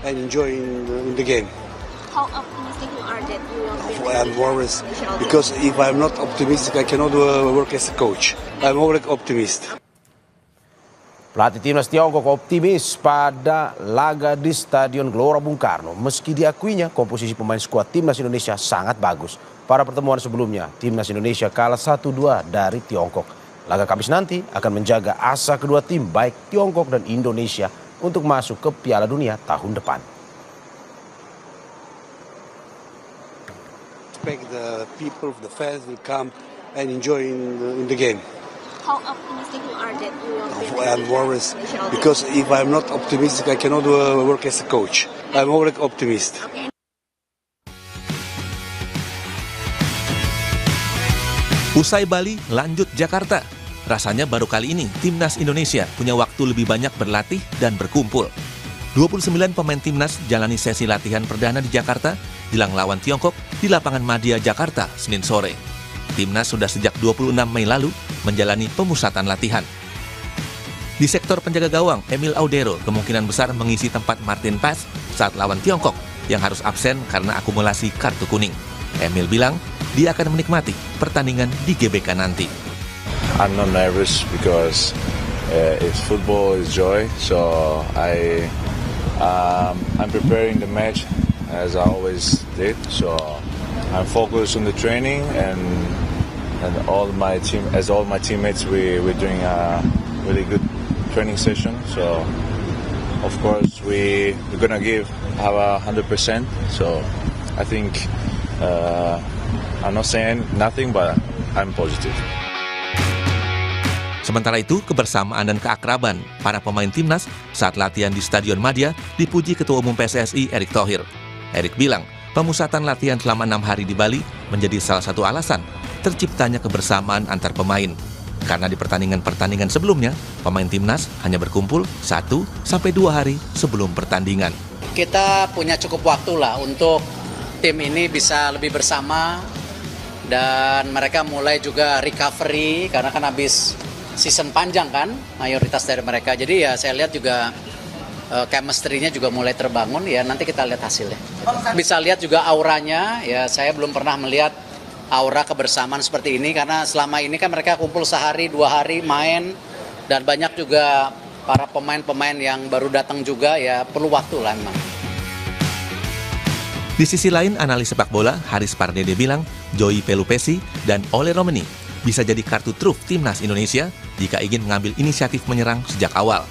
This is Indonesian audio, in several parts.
and enjoying the game. How optimistic you are that you will be I'm always, because if I'm not optimistic, I cannot work as a coach. I'm always optimist. Pelatih timnas Tiongkok optimis pada laga di Stadion Gelora Bung Karno. Meski diakuinya komposisi pemain skuad timnas Indonesia sangat bagus. Pada pertemuan sebelumnya, timnas Indonesia kalah 1-2 dari Tiongkok. Laga Kamis nanti akan menjaga asa kedua tim baik Tiongkok dan Indonesia untuk masuk ke Piala Dunia tahun depan. Expect the people, the fans will come and enjoy in the game. How optimistic you are that you will be I'm always, because if I'm not optimistic, I cannot work as a coach. I'm always optimist. Usai Bali, lanjut Jakarta. Rasanya baru kali ini timnas Indonesia punya waktu lebih banyak berlatih dan berkumpul. 29 pemain timnas jalani sesi latihan perdana di Jakarta jelang lawan Tiongkok di lapangan Madia Jakarta Senin sore. Timnas sudah sejak 26 Mei lalu menjalani pemusatan latihan. Di sektor penjaga gawang, Emil Audero kemungkinan besar mengisi tempat Martin Paes saat lawan Tiongkok yang harus absen karena akumulasi kartu kuning. Emil bilang dia akan menikmati pertandingan di GBK nanti. I'm not nervous because it's football, it's joy. So I'm preparing the match as I always did. So I'm focused on the training and all my teammates we're doing a really good training session. So of course we're gonna give our 100%. So I think I'm not saying nothing, but I'm positive. Sementara itu, kebersamaan dan keakraban para pemain timnas saat latihan di Stadion Madia dipuji Ketua Umum PSSI Erick Thohir. Erick bilang, pemusatan latihan selama 6 hari di Bali menjadi salah satu alasan terciptanya kebersamaan antar pemain. Karena di pertandingan-pertandingan sebelumnya, pemain timnas hanya berkumpul 1-2 hari sebelum pertandingan. Kita punya cukup waktu lah untuk tim ini bisa lebih bersama dan mereka mulai juga recovery karena kan habis season panjang kan mayoritas dari mereka. Jadi ya saya lihat juga chemistry-nya juga mulai terbangun, ya nanti kita lihat hasilnya. Bisa lihat juga auranya, ya saya belum pernah melihat aura kebersamaan seperti ini karena selama ini kan mereka kumpul sehari, 2 hari main dan banyak juga para pemain-pemain yang baru datang juga, ya perlu waktu lah memang. Di sisi lain, analis sepak bola Haris Pardede bilang Joey Pelupesi dan Ole Romeni bisa jadi kartu truf timnas Indonesia jika ingin mengambil inisiatif menyerang sejak awal.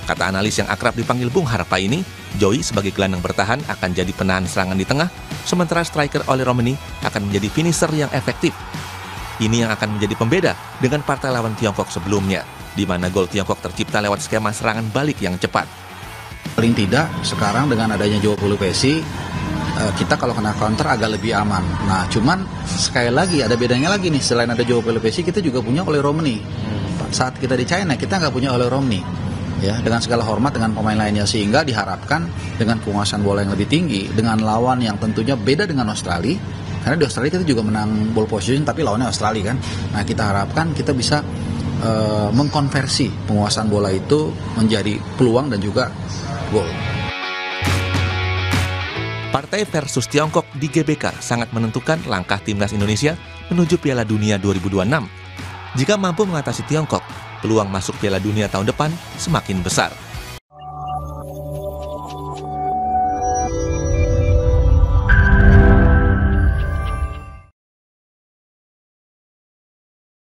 Kata analis yang akrab dipanggil Bung Harpa ini, Joey sebagai gelandang bertahan akan jadi penahan serangan di tengah, sementara striker Ole Romeni akan menjadi finisher yang efektif. Ini yang akan menjadi pembeda dengan partai lawan Tiongkok sebelumnya, di mana gol Tiongkok tercipta lewat skema serangan balik yang cepat. Paling tidak, sekarang dengan adanya Joey Pelupesi, kita kalau kena counter agak lebih aman. Nah, cuman sekali lagi ada bedanya lagi nih, selain ada Joey Pelupesi, kita juga punya Ole Romeni. Saat kita di China, kita nggak punya Ole Romeni. Ya, dengan segala hormat dengan pemain lainnya, sehingga diharapkan dengan penguasaan bola yang lebih tinggi, dengan lawan yang tentunya beda dengan Australia, karena di Australia kita juga menang ball position, tapi lawannya Australia kan. Nah, kita harapkan kita bisa mengkonversi penguasaan bola itu menjadi peluang dan juga gol. Partai versus Tiongkok di GBK sangat menentukan langkah timnas Indonesia menuju Piala Dunia 2026. Jika mampu mengatasi Tiongkok, peluang masuk Piala Dunia tahun depan semakin besar.